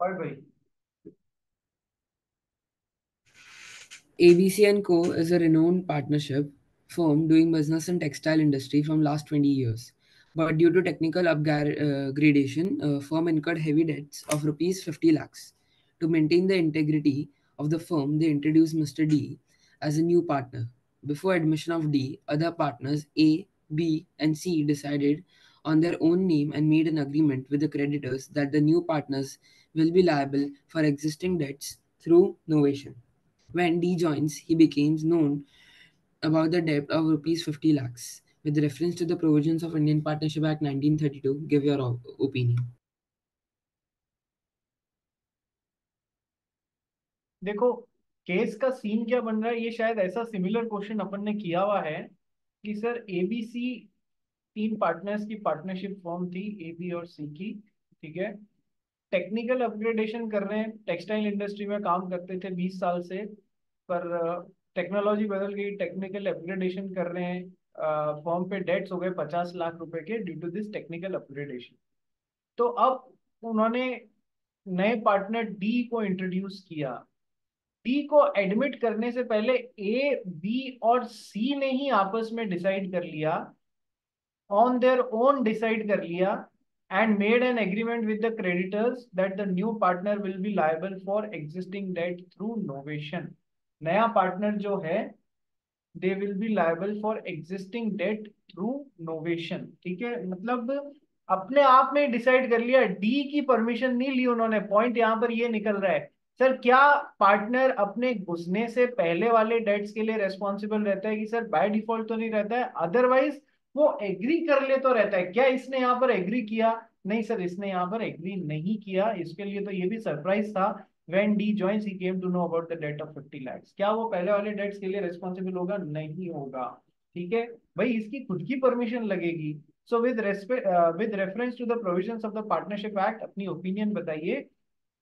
और भाई। ABC and Co. is a renowned partnership firm doing business in textile industry from last 20 years. But due to technical upgradation, firm incurred heavy debts of rupees 50 lakhs. To maintain the integrity of the firm, they introduced Mr. D as a new partner. Before admission of D, other partners A, B, and C decided on their own name and made an agreement with the creditors that the new partners will be liable for existing debts through novation. When D joins, he becomes known about the debt of rupees 50 lakhs. With reference to the provisions of Indian Partnership Act 1932, give your opinion. देखो, case का scene क्या बन रहा है, ये शायद ऐसा similar question अपन ने किया हुआ है कि सर एबीसी तीन पार्टनर्स की पार्टनरशिप फॉर्म थी, ए बी और सी की। ठीक है। टेक्निकल अपग्रेडेशन कर रहे हैं, टेक्सटाइल इंडस्ट्री में काम करते थे 20 साल से, पर टेक्नोलॉजी बदल गई, टेक्निकल अपग्रेडेशन कर रहे हैं, फॉर्म पे डेट्स हो गए 50 लाख रुपए के due to this technical upgradation. तो अब उन्होंने नए पार्टनर डी को इंट्रोड्यूस किया। डी को एडमिट करने से पहले ए बी और सी ने ही आपस में डिसाइड कर लिया, ऑन देयर ओन डिसाइड कर लिया, and made an agreement with the creditors that the new partner will be liable for existing debt through novation. नया पार्टनर जो है, they will be liable for existing debt through novation. ठीक है, मतलब अपने आप में डिसाइड कर लिया, डी की परमिशन नहीं ली उन्होंने। पॉइंट यहां पर ये निकल रहा है, सर क्या पार्टनर अपने घुसने से पहले वाले डेट्स के लिए रेस्पॉन्सिबल रहता है कि सर बाय डिफॉल्ट तो नहीं रहता है, अदरवाइज वो एग्री कर ले तो रहता है। क्या इसने यहाँ पर एग्री किया? नहीं सर, इसने यहाँ पर एग्री नहीं किया। इसके लिए तो ये भी सरप्राइज था। When D joins, he came to know about the debt of 50 lakhs। क्या वो पहले वाले डेट्स के लिए रिस्पॉन्सिबल होगा? नहीं होगा। ठीक है भाई, इसकी खुद की परमिशन लगेगी। So with respect, with reference to the provisions of the partnership act, अपनी ओपिनियन बताइए,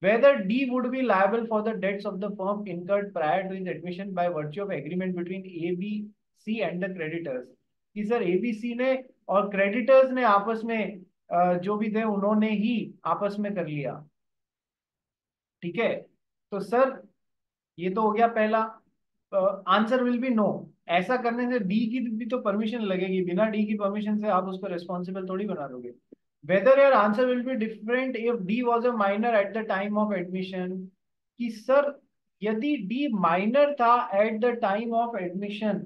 whether D would be liable for the debts of the firm incurred prior to his admission by virtue of agreement between A, B, C and the creditors। कि sir A B C ने और creditors ने आपस में जो भी थे उन्होंने ही आपस में कर लिया। ठीक है, तो सर ये तो हो गया पहला। Answer will be no. ऐसा करने से डी की भी तो परमिशन लगेगी, बिना डी की परमिशन से आप उसको रिस्पॉन्सिबल थोड़ी बना दोगे। Whether your answer will be different if D was a minor at the time of admission. कि सर यदि डी माइनर था at the time of admission,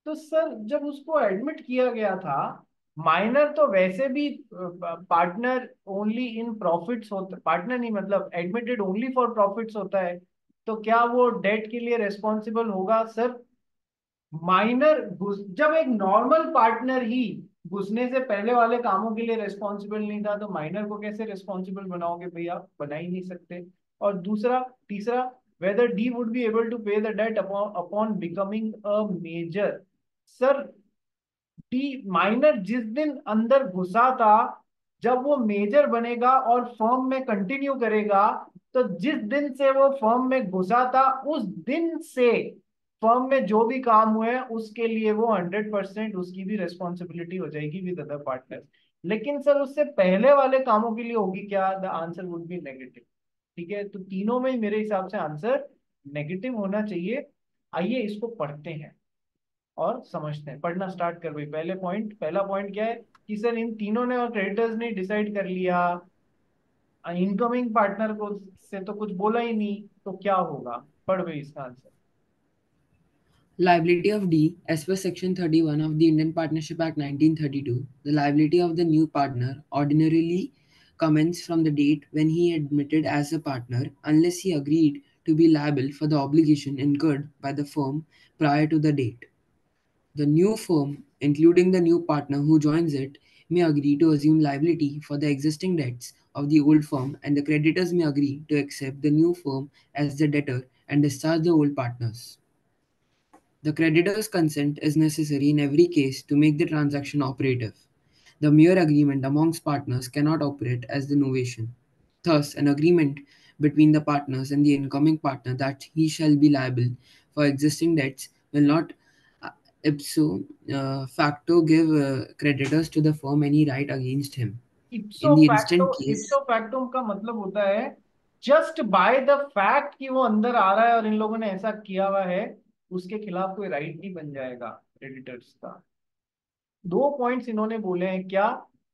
तो सर जब उसको एडमिट किया गया था, माइनर तो वैसे भी पार्टनर ओनली इन प्रॉफिट्स होता, पार्टनर नहीं मतलब एडमिटेड ओनली फॉर प्रॉफिट्स होता है। तो क्या वो डेट के लिए रेस्पॉन्सिबल होगा? सर माइनर घुस, जब एक नॉर्मल पार्टनर ही घुसने से पहले वाले कामों के लिए रेस्पॉन्सिबल नहीं था, तो माइनर को कैसे रेस्पॉन्सिबल बनाओगे भाई? आप बना ही नहीं सकते। और दूसरा, तीसरा, whether D would be able to pay the debt upon upon becoming a major. Sir D minor जिस दिन अंदर घुसा था, जब वो मेजर बनेगा और फर्म में कंटिन्यू करेगा, तो जिस दिन से वो फर्म में घुसा था उस दिन से फर्म में जो भी काम हुए हैं उसके लिए वो 100% उसकी भी रेस्पॉन्सिबिलिटी हो जाएगी विद अदर पार्टनर। लेकिन सर उससे पहले वाले कामों के लिए होगी क्या? The answer would be negative. ठीक है, तो तीनों में ही मेरे हिसाब से आंसर नेगेटिव होना चाहिए। आइए इसको पढ़ते हैं और समझते हैं। पढ़ना स्टार्ट कर भाई। पहला पॉइंट क्या है कि सर इन तीनों ने और क्रेडिटर्स ने डिसाइड कर लिया, इनकमिंग पार्टनर को से तो कुछ बोला ही नहीं, तो क्या होगा? पढ़ भाई इसका answer. Liability of D, as per Section 31 of the Indian Partnership Act 1932, the liability of the new partner ordinarily commences from the date when he admitted as a partner, unless he agreed to be liable for the obligation incurred by the firm prior to the date. The new firm, including the new partner who joins it, may agree to assume liability for the existing debts of the old firm, and the creditors may agree to accept the new firm as the debtor and discharge the old partners. The creditor's consent is necessary in every case to make the transaction operative. The mere agreement amongst partners cannot operate as the novation. Thus, an agreement between the partners and the incoming partner that he shall be liable for existing debts will not ipso facto give creditors to the firm any right against him. In इप्सो the facto, instant case, इप्सो facto का मतलब होता है just by the fact कि वो अंदर आ रहा है और इन लोगों ने ऐसा किया हुआ है, उसके खिलाफ कोई राइट नहीं बन जाएगा क्रेडिटर्स का। दो पॉइंट्स इन्होंने बोले हैं क्या,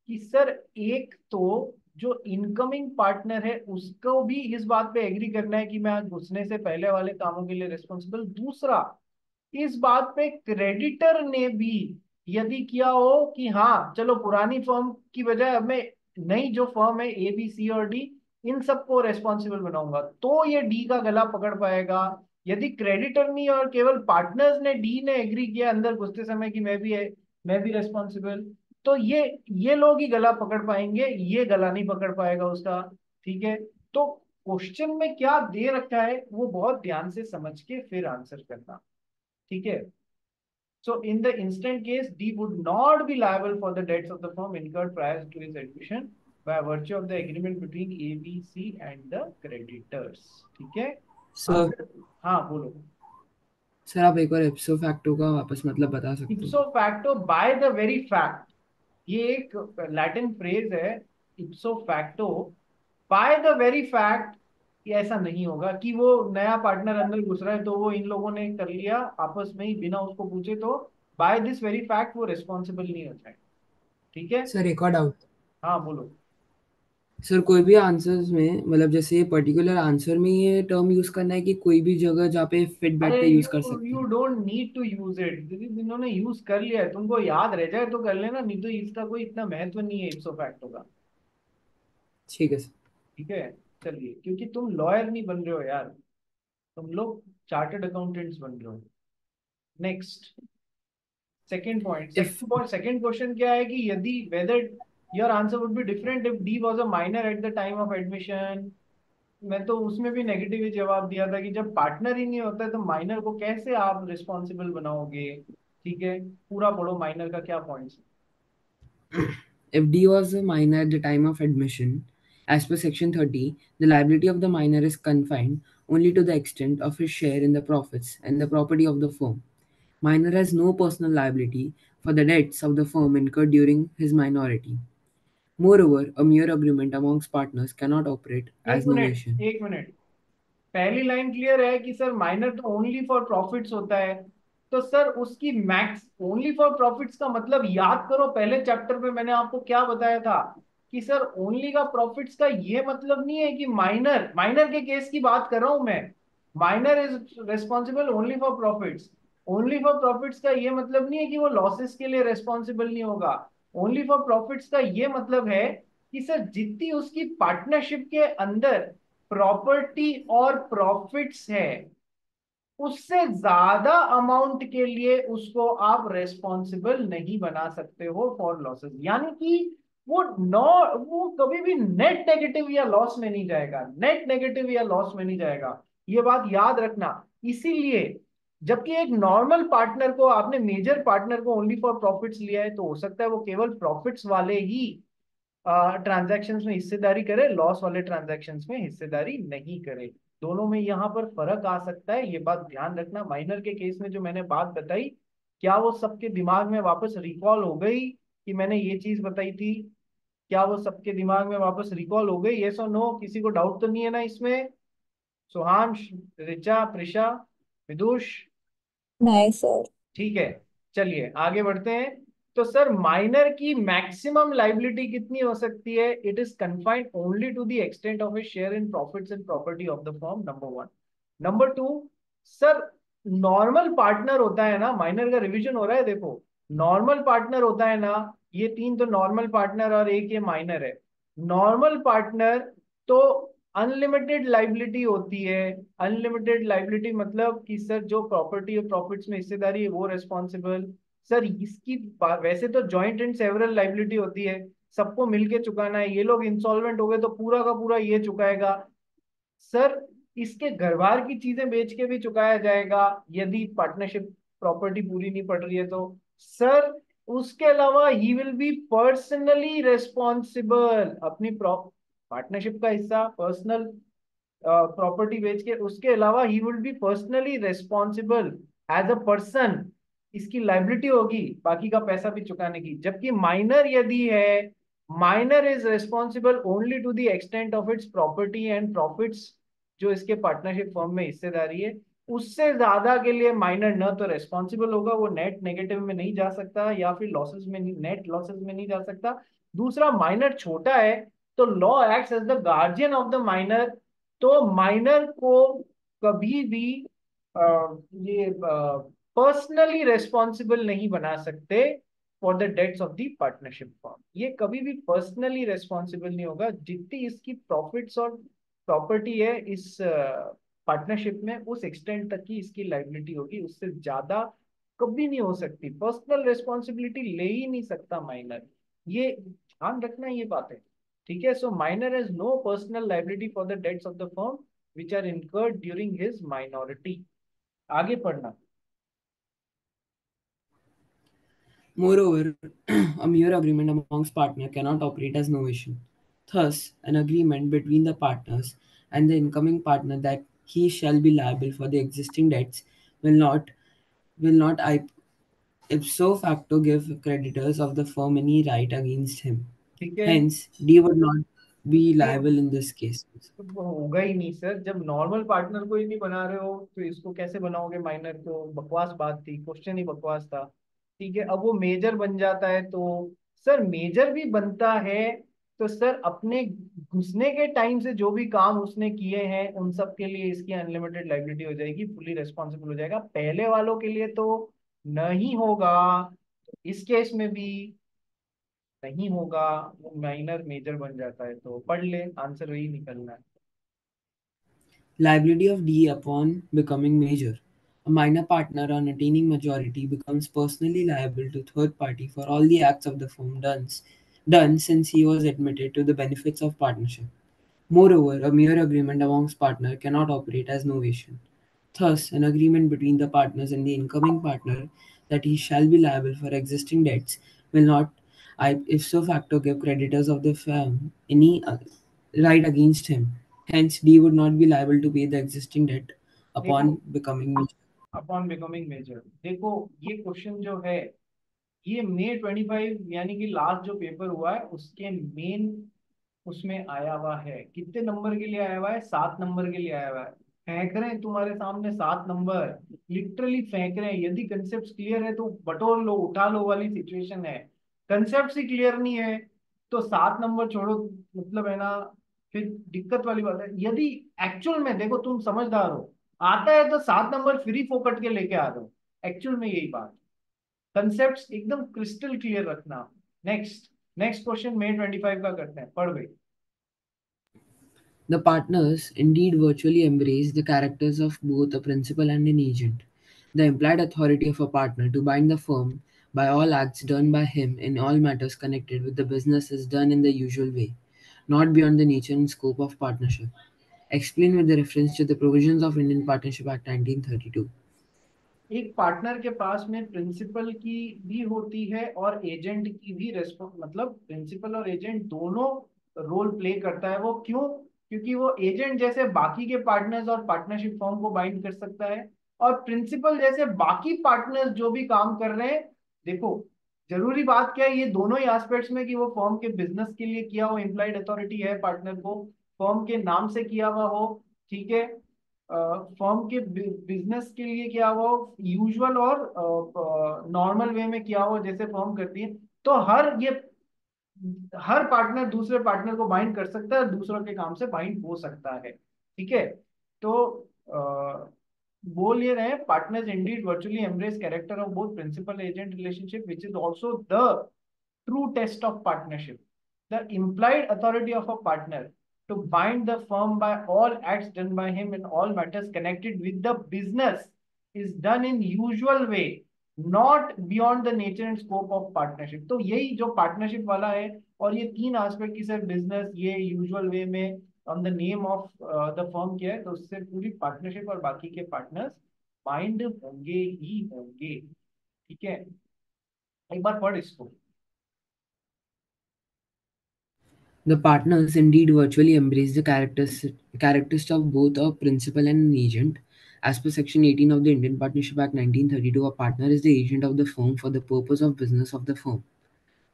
कि सर एक तो जो इनकमिंग पार्टनर है उसको भी इस बात पे एग्री करना है कि मैं आज घुसने से पहले वाले कामों के लिए रिस्पॉन्सिबल। दूसरा, इस बात पे क्रेडिटर ने भी यदि किया हो कि हाँ चलो पुरानी फर्म की बजाय अब मैं नई जो फर्म है ए बी सी और डी, इन सबको रेस्पॉन्सिबल बनाऊंगा, तो ये डी का गला पकड़ पाएगा। यदि क्रेडिटर नहीं और केवल पार्टनर्स ने, डी ने एग्री किया अंदर घुसते समय कि मैं भी रेस्पॉन्सिबल, तो ये लोग ही गला पकड़ पाएंगे, ये गला नहीं पकड़ पाएगा उसका। ठीक है, तो क्वेश्चन में क्या दे रखा है वो बहुत ध्यान से समझ के फिर आंसर करना। ठीक है, so in the instant case D would not be liable for the debts of the firm incurred prior to his admission by virtue of the agreement between A, B, C and the creditors। ठीक है, sir answer. हाँ बोलो। Sir आप एक बार इप्सो facto का वापस मतलब बता सकते हो? इप्सो facto by the very fact, ये एक लैटिन फ्रेज है। इप्सो facto by the very fact, ये ऐसा नहीं होगा कि वो नया पार्टनर अंदर घुस रहा है तो वो इन लोगों ने कर लिया आपस में ही बिना उसको पूछे, तो बाय दिस वेरी फैक्ट वो रिस्पॉन्सिबल नहीं होता है। ठीक है, सर एक और डाउट। हाँ बोलो। सर कोई भी आंसर्स में मतलब जैसे ये पर्टिकुलर आंसर में ये टर्म यूज करना है कि कोई भी जगह जहाँ पे फिट अरे बैठ के यूज कर यू सकते यू हैं? Don't need to use it, इन्होंने यूज कर लिया है, तुमको याद रह जाए तो कर लेना, नहीं तो इसका कोई इतना महत्व नहीं है इप्सो फैक्टो का। ठीक है सर। ठीक है, चलिए, क्योंकि तुम लॉयर नहीं बन रहे हो यार, तुम लोग चार्टर्ड अकाउंटेंट्स बन रहे हो। नेक्स्ट, इफ सेकंड क्वेश्चन क्या है कि यदि whether your answer would be different if D was a minor at the time of admission. मैं तो उसमें भी नेगेटिव ही जवाब दिया था कि जब पार्टनर ही नहीं होता है तो माइनर को कैसे आप रिस्पॉन्सिबल बनाओगे। ठीक है, पूरा पढ़ो माइनर का क्या points. if D was a minor at the time of admission, as per section 30, the liability of the minor is confined only to the extent of his share in the profits and the property of the firm. Minor has no personal liability for the debts of the firm incurred during his minority. Moreover, a mere agreement amongst partners cannot operate एक as minute, novation. एक minute, पहली line clear है कि sir minor तो only for profits होता है, तो sir उसकी मैक्स ओनली फॉर प्रॉफिट्स का मतलब याद करो पहले चैप्टर में मैंने आपको क्या बताया था, कि सर ओनली का प्रॉफिट्स का ये मतलब नहीं है कि माइनर, माइनर के केस की बात कर रहा हूं मैं। Minor is responsible only for profits, only for profits का ये मतलब नहीं है कि वो लॉसेस के लिए रिस्पॉन्सिबल नहीं होगा। ओनली फॉर प्रॉफिट्स का ये मतलब है कि सर जितनी उसकी पार्टनरशिप के अंदर प्रॉपर्टी और प्रॉफिट्स है उससे ज्यादा अमाउंट के लिए उसको आप रेस्पॉन्सिबल नहीं बना सकते हो फॉर लॉसेस। यानी कि वो नॉ वो कभी भी नेट नेगेटिव या लॉस में नहीं जाएगा, नेट नेगेटिव या लॉस में नहीं जाएगा, ये बात याद रखना। इसीलिए जबकि एक नॉर्मल पार्टनर को, आपने मेजर पार्टनर को ओनली फॉर प्रॉफिट्स लिया है तो हो सकता है वो केवल प्रॉफिट्स वाले ही ट्रांजैक्शंस में हिस्सेदारी करे, लॉस वाले ट्रांजैक्शंस में हिस्सेदारी नहीं करे। दोनों में यहाँ पर फर्क आ सकता है, ये बात ध्यान रखना। माइनर के केस में जो मैंने बात बताई, क्या वो सबके दिमाग में वापस रिकॉल हो गई कि मैंने ये चीज बताई थी? क्या वो सबके दिमाग में वापस रिकॉल हो गई? यस और नो, किसी को डाउट तो नहीं है ना इसमें? सुहांश, ऋचा, प्रिशा, विदुष। नहीं सर। ठीक है, चलिए आगे बढ़ते हैं। तो सर माइनर की मैक्सिमम लाइबिलिटी कितनी हो सकती है? It is confined only to the extent of a share in profits and property of the firm, number one. Number two, sir normal partner होता है ना, माइनर का रिवीजन हो रहा है देखो, नॉर्मल पार्टनर होता है ना, ये तीन तो नॉर्मल पार्टनर और एक ये माइनर है। नॉर्मल पार्टनर तो अनलिमिटेड लाइबिलिटी होती है। अनलिमिटेड लाइबिलिटी मतलब कि सर जो प्रॉपर्टी और प्रॉफिट्स में हिस्सेदारी है वो रेस्पॉन्सिबल। सर इसकी वैसे तो जॉइंट एंड सेवरल लाइबिलिटी होती है, सबको मिलके चुकाना है, ये लोग इंसॉल्वेंट हो गए तो पूरा का पूरा ये चुकाएगा। सर इसके घर बार की चीजें बेच के भी चुकाया जाएगा यदि पार्टनरशिप प्रॉपर्टी पूरी नहीं पड़ रही है तो। सर उसके अलावा he will be personally responsible, अपनी पार्टनरशिप का हिस्सा पर्सनल प्रॉपर्टी बेच के, उसके अलावा he will be personally responsible as a person, इसकी लाइबिलिटी होगी बाकी का पैसा भी चुकाने की। जबकि माइनर यदि है, minor is responsible only to the extent of its property and profits, जो इसके पार्टनरशिप फर्म में हिस्सेदारी है, उससे ज्यादा के लिए माइनर न तो रेस्पॉन्सिबल होगा, वो नेट नेगेटिव में नहीं जा सकता या फिर लॉसेस में नहीं, नेट लॉसेस में नहीं जा सकता। दूसरा, माइनर छोटा है तो law acts as the guardian of the minor, तो माइनर को कभी भी ये पर्सनली रेस्पॉन्सिबल नहीं बना सकते for the debts of the partnership firm. ये कभी भी पर्सनली रेस्पॉन्सिबल नहीं होगा, जितनी इसकी प्रॉफिट्स और प्रॉपर्टी है इस पार्टनरशिप में, उस एक्सटेंट तक की इसकी लाइबिलिटी होगी, उससे ज्यादा कभी नहीं हो सकती। पर्सनल रेस्पॉन्सिबिलिटी ले ही नहीं सकता माइनर, ये ध्यान रखना ये बात है। ठीक है, so minor has no personal liability for the debts of the firm which are incurred during his minority. आगे पढ़ना। Moreover, a mere agreement amongst partners cannot operate as novation. Thus, an agreement between the partners and the incoming partner that he shall be liable for the existing debts will not ipso facto give creditors of the firm any right against him. ठीक है, Hence, D would not be ये liable in this case. वो होगा ही नहीं sir, जब normal partner को ही नहीं बना रहे हो तो इसको कैसे बनाओगे माइनर को? बकवास बात थी, क्वेश्चन ही बकवास था। ठीक है, अब वो मेजर बन जाता है तो सर मेजर भी बनता है तो सर अपने घुसने के टाइम से जो भी काम उसने किए हैं उन सब के लिए इसकी अनलिमिटेड लाइबिलिटी हो जाएगी, फुली रिस्पॉन्सिबल हो जाएगा। पहले वालों के लिए तो नहीं होगा, इस केस में भी नहीं होगा, वो माइनर मेजर बन जाता है। तो पढ़ ले, आंसर वही निकलना है। Liability of D upon becoming major. A minor partner on attaining majority becomes personally liable to third party for all the acts of the firm done since he was admitted to the benefits of partnership. Moreover, a mere agreement amongst partners cannot operate as novation. Thus, an agreement between the partners and the incoming partner that he shall be liable for existing debts will not, ipso facto, give creditors of the firm any right against him. Hence, D would not be liable to pay the existing debt देखो, upon becoming major. Upon becoming major, देखो ये question जो है ये May 25 यानी कि last जो paper हुआ है उसके मेन उसमें आया हुआ है। कितने नंबर के लिए आया हुआ है? 7 नंबर के लिए आया हुआ है। फेंक रहे हैं तुम्हारे सामने 7 नंबर, लिटरली फेंक रहे हैं। यदि कंसेप्ट क्लियर है तो बटोर लो, उठा लो वाली सिचुएशन है। कंसेप्ट ही क्लियर नहीं है तो 7 नंबर छोड़ो, मतलब है ना, फिर दिक्कत वाली बात है। यदि एक्चुअल में देखो तुम समझदार हो, आता है तो 7 नंबर फ्री फोकट के लेके आ दो, एक्चुअल में यही बात। कंसेप्ट एकदम क्रिस्टल क्लियर रखना। नेक्स्ट, नेक्स्ट क्वेश्चन May 25 का करते हैं, पढ़ भाई। The partners indeed virtually embrace the characters of both a principal and an agent. The implied authority of a partner to bind the firm by all acts done by him in all matters connected with the business is done in the usual way, not beyond the nature and scope of partnership. Explained with the reference to the provisions of Indian Partnership Act 1932. एक partner के पास में principal की भी होती है और agent की भी मतलब प्रिंसिपल और एजेंट दोनों रोल प्ले करता है। वो क्यों? क्योंकि वो एजेंट जैसे बाकी के पार्टनर्स और पार्टनरशिप फॉर्म को बाइंड कर सकता है, और प्रिंसिपल जैसे बाकी पार्टनर्स जो भी काम कर रहे हैं। देखो, जरूरी बात क्या है, ये दोनों ही एस्पेक्ट्स में कि वो फर्म के बिजनेस के लिए किया हो, इम्प्लाइड अथॉरिटी है पार्टनर को, फर्म के नाम से किया हुआ हो, ठीक है, फर्म के बिजनेस के लिए किया हुआ हो, यूजुअल और नॉर्मल वे में किया हुआ जैसे फर्म करती है, तो हर पार्टनर दूसरे पार्टनर को बाइंड कर सकता है, दूसरों के काम से बाइंड हो सकता है। ठीक है, तो बोल ये रहे हैं, partners indeed virtually embrace character of both principal agent relationship which is also the true test of partnership. The implied authority of a partner to bind the firm by all acts done by him in all matters connected with the business is done in usual way, not beyond the nature and scope of partnership. तो यही जो partnership वाला है, और ये तीन aspect की sir, business, ये यूजुअल वे में, on the name of the firm किया है, तो उससे पूरी पार्टनरशिप और बाकी के पार्टनर्स बाइंड होंगे ही होंगे। ठीक है, एक बार पढ़ इसको। The partners indeed virtually embrace the characteristics of both a principal and an agent. As per Section 18 of the Indian Partnership Act 1932, a partner is the agent of the firm for the purpose of business of the firm.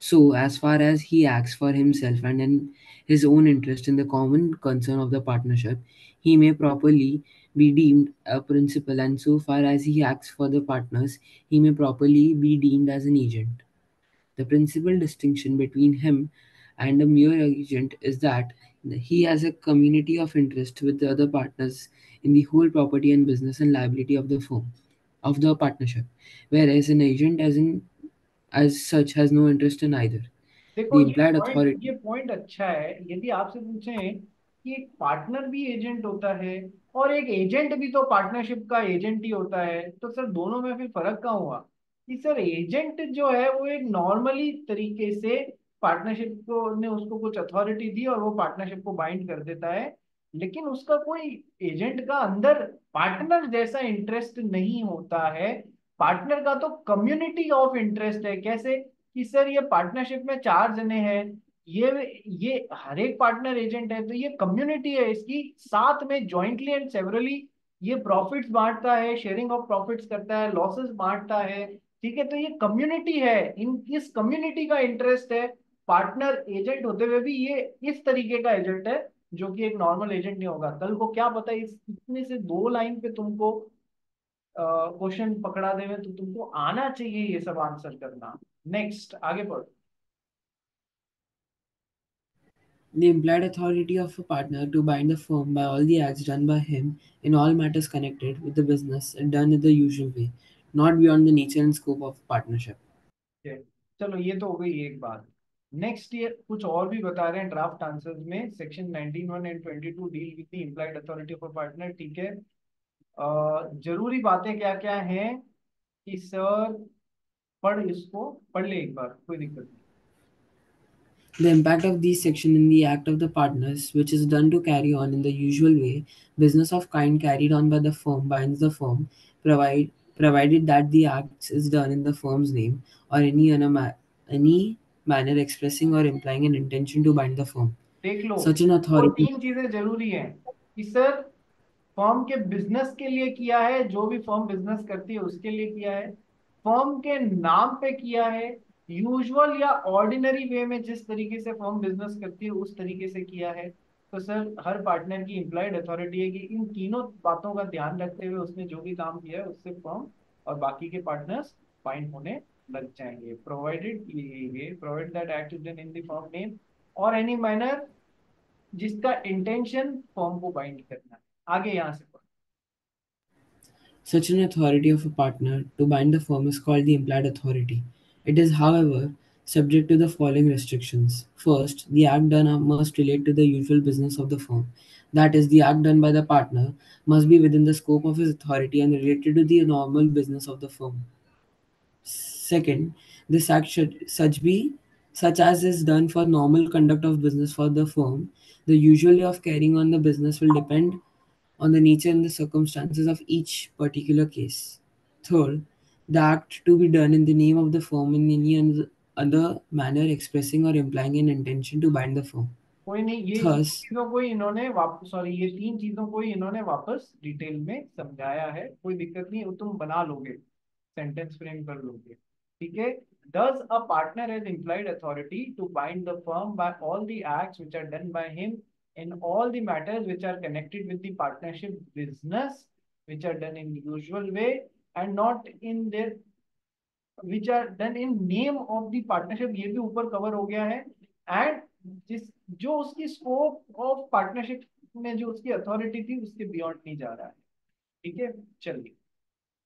So, as far as he acts for himself and in his own interest in the common concern of the partnership, he may properly be deemed a principal, and so far as he acts for the partners, he may properly be deemed as an agent. The principal distinction between him and a mere agent is that he has a community of interest with the other partners in the whole property and business and liability of the firm, of the partnership, whereas an agent as such has no interest in either. देखो The implied ये authority. Point अच्छा है। यदि आपसे पूछें कि एक partner भी एजेंट होता है और एक एजेंट भी तो पार्टनरशिप का एजेंट ही होता है, तो सर दोनों में फिर फर्क कहाँ हुआ? कि सर एजेंट जो है वो एक नॉर्मली तरीके से पार्टनरशिप को ने उसको कुछ अथॉरिटी दी और वो पार्टनरशिप को बाइंड कर देता है, लेकिन उसका कोई एजेंट का अंदर पार्टनर जैसा इंटरेस्ट नहीं होता है। पार्टनर का तो कम्युनिटी ऑफ इंटरेस्ट है। कैसे? कि सर ये पार्टनरशिप में चार जने हैं, ये हर एक पार्टनर एजेंट है, तो ये कम्युनिटी है इसकी, साथ में जॉइंटली एंड सेवरली ये प्रॉफिट्स बांटता है, शेयरिंग ऑफ प्रॉफिट्स करता है, लॉसेस बांटता है। ठीक है, तो ये कम्युनिटी है, इन इस कम्युनिटी का इंटरेस्ट है। पार्टनर एजेंट होते हुए भी ये इस तरीके का एजेंट है जो कि एक नॉर्मल एजेंट नहीं होगा। कल को क्या पता इस इतने से दो लाइन पे तुमको क्वेश्चन पकड़ा देवे, तो तुमको आना चाहिए ये सब आंसर करना। नेक्स्ट आगे बढ़ो। The implied authority of a partner to bind the firm by all the acts done by him in all matters connected with the business and done in the usual way, not beyond the nature and scope of partnership. Okay, चलो ये तो हो गई एक बात। Next ये कुछ और भी बता रहे हैं ड्राफ्ट आंसर्स में, section 19(1) and 22 deal with the implied authority of a partner. ठीक है, जरूरी बातें क्या क्या हैं कि सर पढ़, इसको पढ़ ले एक बार, कोई दिक्कत नहीं। The impact of these sections in the act of the partners, which is done to carry on in the usual way, business of kind carried on by the firm binds the firm, provided that the act is done in the firm's name or any manner expressing or implying an intention to bind the firm. देख लो, Such an वो authority. तीन चीजें जरूरी हैं कि sir firm के business के लिए किया है, जो भी फर्म बिजनेस करती है उसके लिए किया है, फर्म के नाम पे किया है, यूजुअल या ऑर्डिनरी वे में जिस तरीके से फर्म बिजनेस करती है उस तरीके से किया है। तो सर हर पार्टनर की इम्प्लाइड अथॉरिटी है कि इन तीनों बातों का ध्यान रखते हुए उसने जो भी काम किया है उससे फर्म और बाकी के पार्टनर्स बाइंड होने लग जाएंगे, provided that act is done in the firm name और एनी मैनर जिसका इंटेंशन फर्म को बाइंड करना है। आगे यहाँ से पढ़ो। Such an authority of a partner to bind the firm is called the implied authority. It is, however, subject to the following restrictions. First, the act done must relate to the usual business of the firm. That is, the act done by the partner must be within the scope of his authority and related to the normal business of the firm. Second, this act should such as is done for normal conduct of business for the firm. The usual way of carrying on the business will depend on the nature and the circumstances of each particular case. Third, the act to be done in the name of the firm in any other manner expressing or implying an intention to bind the firm. कोई नहीं, ये इन Thus, चीजों को इन्होंने वापस, sorry, ये तीन चीजों को इन्होंने वापस डिटेल में समझाया है, कोई दिक्कत नहीं, वो तुम बना लोगे, सेंटेंस फ्रेम कर लोगे। ठीक है, does a partner has implied authority to bind the firm by all the acts which are done by him in all the matters which are connected with the partnership business, which are done in the usual way and not in their which are done in name of the partnership, ये भी ऊपर cover हो गया है। And जिस जो उसकी scope of partnership में जो उसकी अथॉरिटी थी उसके बियॉन्ड नहीं जा रहा है। ठीक है, चलिए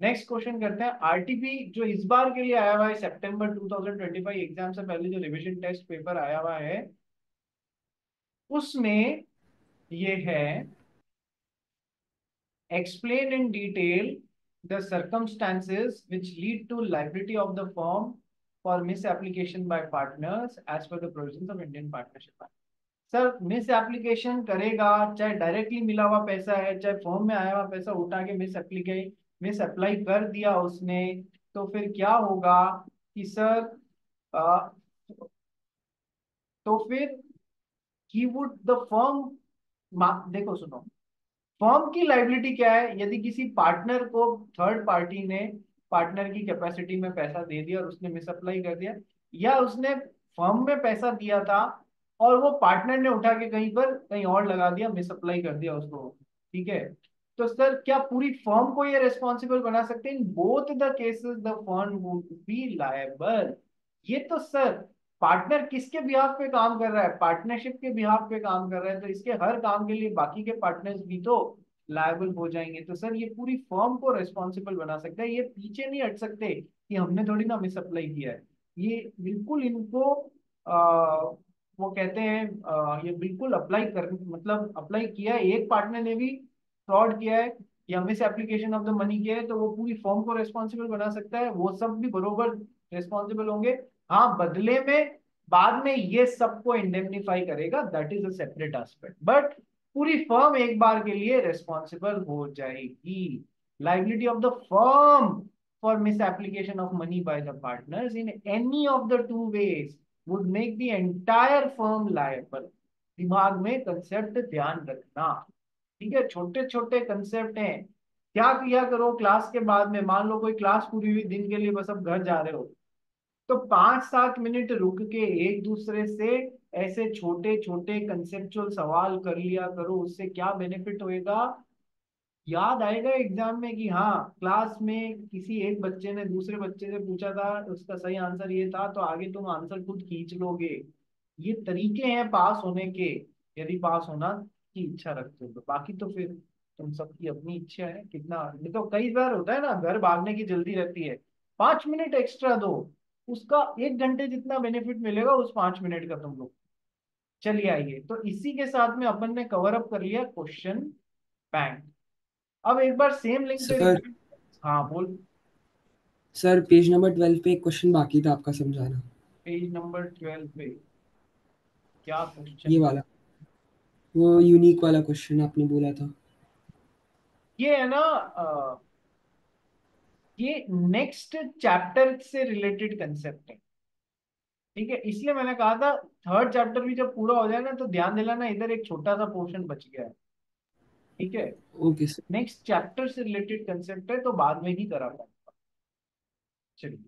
नेक्स्ट क्वेश्चन करते हैं। आरटीपी जो इस बार के लिए आया हुआ है, सितंबर 2025 एग्जाम से पहले जो रिवीजन टेस्ट पेपर आया हुआ है उसमें ये है, explain in detail the circumstances which lead to liability of the firm for misapplication by partners as per the provisions of Indian Partnership Act। Sir miss application करेगा, चाहे डायरेक्टली मिला हुआ पैसा है चाहे फॉर्म में आया हुआ पैसा उठा के मिस अप्लाई कर दिया उसने, तो फिर क्या होगा कि सर आ, तो फिर ही वुड द फर्म, देखो सुनो, फर्म की लाइबिलिटी क्या है यदि किसी पार्टनर को थर्ड पार्टी ने पार्टनर की कैपेसिटी में पैसा दे दिया और उसने मिसअप्लाई कर दिया, या उसने फर्म में पैसा दिया था और वो पार्टनर ने उठा के कहीं और लगा दिया, मिसअप्लाई कर दिया उसको, ठीक है, तो सर क्या पूरी फर्म को ये रेस्पॉन्सिबल बना सकते हैं? In both the cases the firm would be liable. ये तो सर पार्टनर किसके बिहाफ पे काम कर रहा है? पार्टनरशिप के बिहाफ पे काम कर रहा है, तो इसके हर काम के लिए बाकी के पार्टनर्स भी तो लायबल हो जाएंगे। तो सर ये पूरी फर्म को रेस्पॉन्सिबल बना सकता है, ये पीछे नहीं हट सकते कि हमने थोड़ी ना मिस अप्लाई किया है। ये बिल्कुल इनको वो कहते हैं ये बिल्कुल अप्लाई कर, मतलब अप्लाई किया है, एक पार्टनर ने भी फ्रॉड किया है या miss application of the money किया है, तो वो पूरी फर्म को रेस्पॉन्सिबल बना सकता है, वो सब भी बरोबर रेस्पॉन्सिबल होंगे। हाँ, बदले में बाद में ये सबको इंडेमनीफाई करेगा, that is a separate aspect, but पूरी फर्म एक बार के लिए रेस्पॉन्सिबल हो जाएगी। Liability of the firm for misapplication of money by the partners in any of the two ways would make the entire firm liable. दिमाग में concept ध्यान रखना, ठीक है? छोटे छोटे कंसेप्ट हैं। क्या किया करो क्लास के बाद में, मान लो कोई क्लास पूरी हुई दिन के लिए, बस अब घर जा रहे हो, तो 5-7 मिनट रुक के एक दूसरे से ऐसे छोटे छोटे कंसेप्चुअल सवाल कर लिया करो। उससे क्या बेनिफिट होएगा? याद आएगा एग्जाम में कि हाँ क्लास में किसी एक बच्चे ने दूसरे बच्चे से पूछा था, उसका सही आंसर ये था, तो आगे तुम आंसर खुद खींच लोगे। ये तरीके हैं पास होने के, यदि पास होना की इच्छा रखते हो तो। बाकी तो फिर तुम सबकी अपनी इच्छा है कितना। नहीं तो कई बार होता है ना, घर भागने की जल्दी रहती है, 5 मिनट एक्स्ट्रा दो, उसका 1 घंटे जितना बेनिफिट मिलेगा उस 5 मिनट का तुम लोग। चलिए आइए, तो इसी के साथ में अपन ने कवर अप कर लिया क्वेश्चन बैंक। अब एक बार सेम लिंक पे सर हाँ बोल। सर पेज नंबर 12 पे एक क्वेश्चन बाकी था आपका समझाना। पेज नंबर 12 पे क्या ये क्वेश्चन? वाला, वो यूनिक वाला क्वेश्चन आपने बोला था। ये है ना ये नेक्स्ट चैप्टर से रिलेटेड कंसेप्ट है, ठीक है? इसलिए मैंने कहा था थर्ड चैप्टर भी जब पूरा हो जाए ना, तो ध्यान दिलाना इधर एक छोटा सा पोर्शन बच गया है, ठीक है? Okay sir. नेक्स्ट चैप्टर से रिलेटेड कंसेप्ट है, तो बाद में ही करा पाऊंगा। चलिए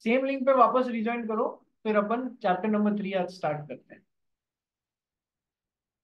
सेम लिंक पे वापस रिज्वाइन करो, फिर अपन चैप्टर नंबर 3 आज स्टार्ट करते हैं।